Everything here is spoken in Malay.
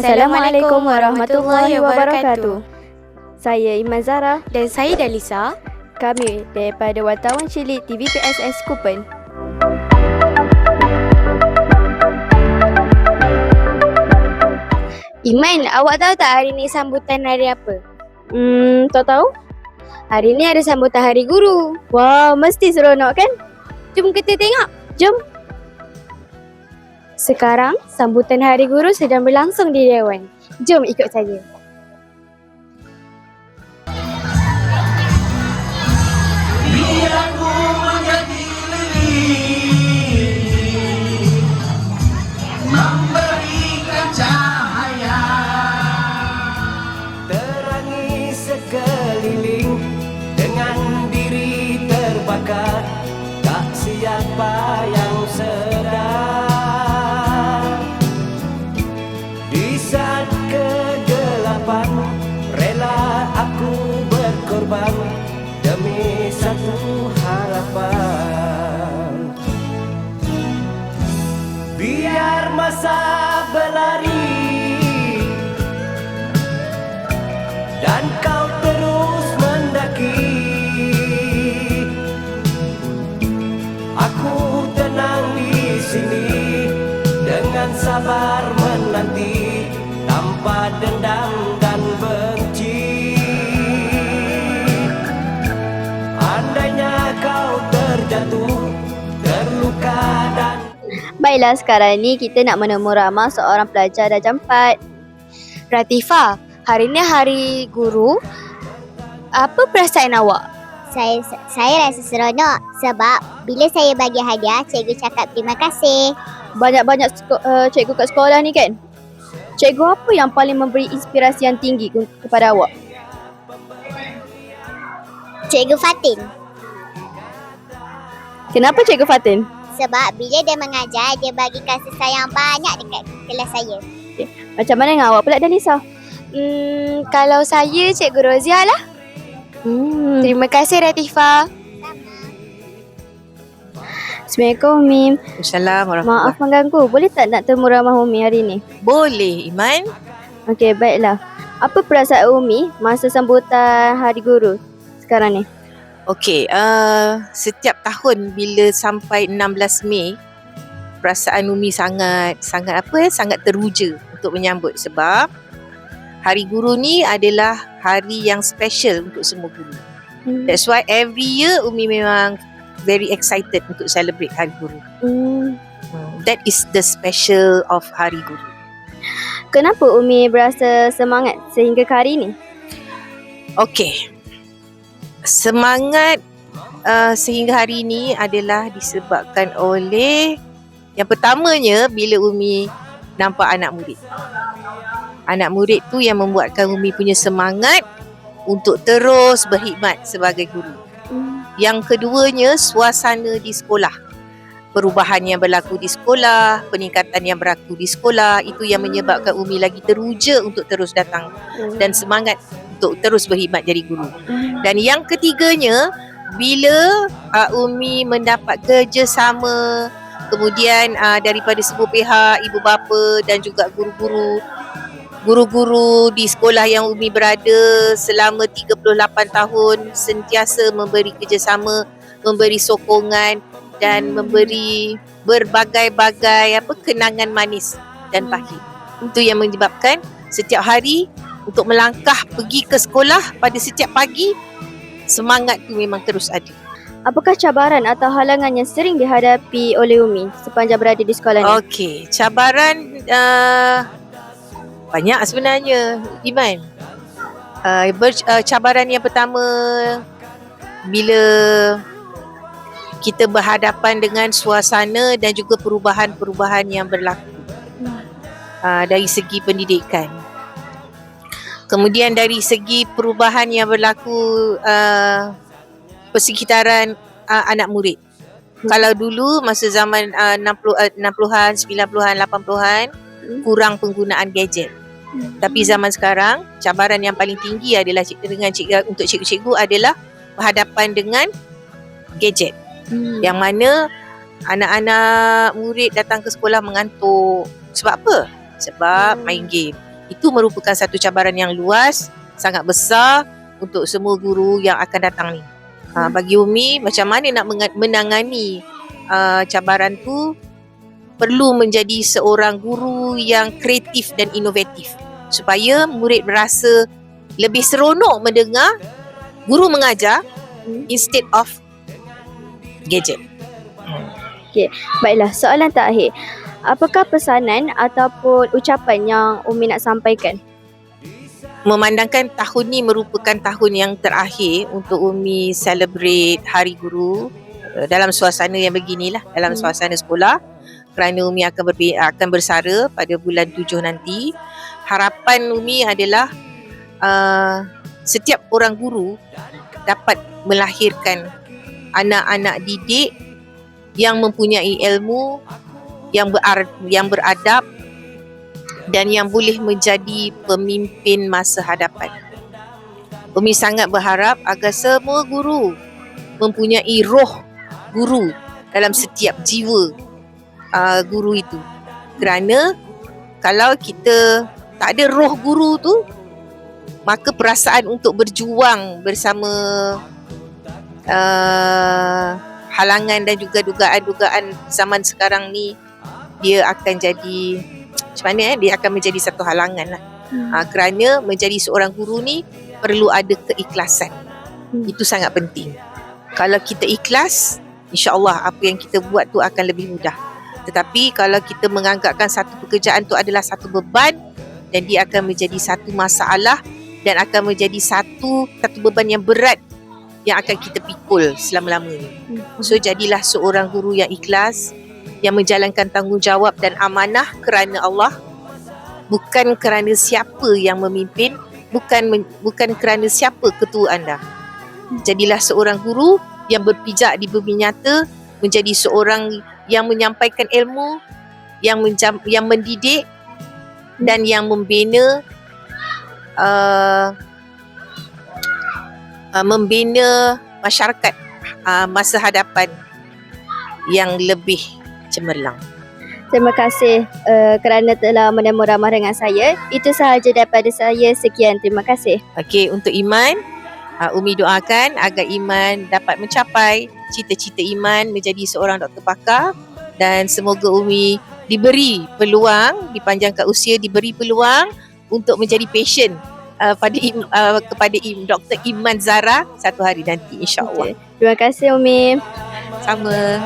Assalamualaikum warahmatullahi wabarakatuh. Saya Iman Zara Dan saya Dalisa. Kami daripada Wartawan Cilik TVPSS Kupen. Iman, awak tahu tak hari ni sambutan hari apa? Tak tahu? Hari ni ada sambutan Hari Guru. Wow, mesti seronok kan? Jom kita tengok. Jom. Sekarang, sambutan Hari Guru sedang berlangsung di Dewan. Jom ikut saja. Memberikan cahaya, terangi sekeliling dengan diri terbakar. Tak siapa yang sedar di saat kegelapan. Rela aku berkorban demi satu harapan. Biar masa berlari dan kau terus mendaki, aku tenang di sini dengan sabar menanti tanpa dendam dan benci. Andainya kau terjatuh, terluka dan Baiklah, sekarang ni kita nak menemu ramah seorang pelajar darjah 4. Ratifah, hari ni Hari Guru. Apa perasaan awak? Saya rasa seronok sebab bila saya bagi hadiah, cikgu cakap terima kasih. Banyak-banyak cikgu kat sekolah ni kan? Cikgu apa yang paling memberi inspirasi yang tinggi kepada awak? Cikgu Fatin. Kenapa Cikgu Fatin? Sebab bila dia mengajar, dia bagi kasih sayang banyak dekat kelas saya. Macam mana dengan awak pula, Dalisa? Kalau saya, Cikgu Rozia lah. Terima kasih, Ratifah. Assalamualaikum, Umi. Assalamualaikum. Maaf mengganggu. Boleh tak nak temu ramah Umi hari ni? Boleh, Iman. Okey, baiklah. Apa perasaan Umi masa sambutan Hari Guru sekarang ni? Okey, setiap tahun bila sampai 16 Mei, perasaan Umi sangat teruja untuk menyambut sebab Hari Guru ni adalah hari yang special untuk semua guru. That's why every year Umi memang very excited untuk celebrate Hari Guru. That is the special of Hari Guru. Kenapa Umi berasa semangat sehingga ke hari ni? Okey. Semangat sehingga hari ini adalah disebabkan oleh yang pertamanya bila Umi nampak anak murid. Anak murid tu yang membuatkan Umi punya semangat untuk terus berkhidmat sebagai guru. Yang keduanya, suasana di sekolah. Perubahan yang berlaku di sekolah, peningkatan yang berlaku di sekolah, itu yang menyebabkan Umi lagi teruja untuk terus datang dan semangat untuk terus berkhidmat jadi guru. Dan yang ketiganya, bila Umi mendapat kerjasama kemudian daripada semua pihak, ibu bapa dan juga guru-guru di sekolah yang Umi berada selama 38 tahun sentiasa memberi kerjasama, memberi sokongan dan memberi berbagai-bagai kenangan manis dan pahit. Itu yang menyebabkan setiap hari untuk melangkah pergi ke sekolah pada setiap pagi, semangat tu memang terus ada. Apakah cabaran atau halangan yang sering dihadapi oleh Umi sepanjang berada di sekolah ni? Okey, cabaran banyak sebenarnya, Iman. Cabaran yang pertama bila kita berhadapan dengan suasana dan juga perubahan-perubahan yang berlaku dari segi pendidikan. Kemudian dari segi perubahan yang berlaku persekitaran anak murid. Kalau dulu masa zaman 60-an, 90-an, 80-an kurang penggunaan gadget. Tapi zaman sekarang cabaran yang paling tinggi adalah untuk cikgu-cikgu adalah berhadapan dengan gadget. Yang mana anak-anak murid datang ke sekolah mengantuk. Sebab apa? Sebab main game. Itu merupakan satu cabaran yang luas, sangat besar untuk semua guru yang akan datang ni. Bagi Umi, macam mana nak menangani cabaran tu, perlu menjadi seorang guru yang kreatif dan inovatif supaya murid berasa lebih seronok mendengar guru mengajar instead of gadget. Baiklah, soalan terakhir. Apakah pesanan ataupun ucapan yang Umi nak sampaikan? Memandangkan tahun ni merupakan tahun yang terakhir untuk Umi celebrate Hari Guru dalam suasana yang beginilah, dalam suasana sekolah, kerana Umi akan bersara pada bulan 7 nanti. Harapan Umi adalah setiap orang guru dapat melahirkan anak-anak didik yang mempunyai ilmu, yang beradab dan yang boleh menjadi pemimpin masa hadapan. Umi sangat berharap agar semua guru mempunyai roh guru dalam setiap jiwa guru itu. Kerana kalau kita tak ada roh guru tu, maka perasaan untuk berjuang bersama halangan dan juga dugaan-dugaan zaman sekarang ni, dia akan jadi macam mana dia akan menjadi satu halangan lah. Kerana menjadi seorang guru ni perlu ada keikhlasan. Itu sangat penting. Kalau kita ikhlas, insya-Allah apa yang kita buat tu akan lebih mudah. Tetapi kalau kita menganggapkan satu pekerjaan tu adalah satu beban, dan dia akan menjadi satu masalah dan akan menjadi satu beban yang berat yang akan kita pikul selama-lamanya. So jadilah seorang guru yang ikhlas, yang menjalankan tanggungjawab dan amanah kerana Allah, bukan kerana siapa yang memimpin, bukan kerana siapa ketua anda. Jadilah seorang guru yang berpijak di bumi nyata, menjadi seorang yang menyampaikan ilmu, yang mendidik dan yang membina masyarakat masa hadapan yang lebih cemerlang. Terima kasih kerana telah menemu ramah dengan saya. Itu sahaja daripada saya. Sekian, terima kasih. Okey, untuk Iman, Umi doakan agar Iman dapat mencapai cita-cita Iman menjadi seorang doktor pakar, dan semoga Umi diberi peluang, dipanjangkan usia, diberi peluang untuk menjadi patient kepada Dr. Iman Zara satu hari nanti, insya-Allah. Terima kasih Umi. Sama.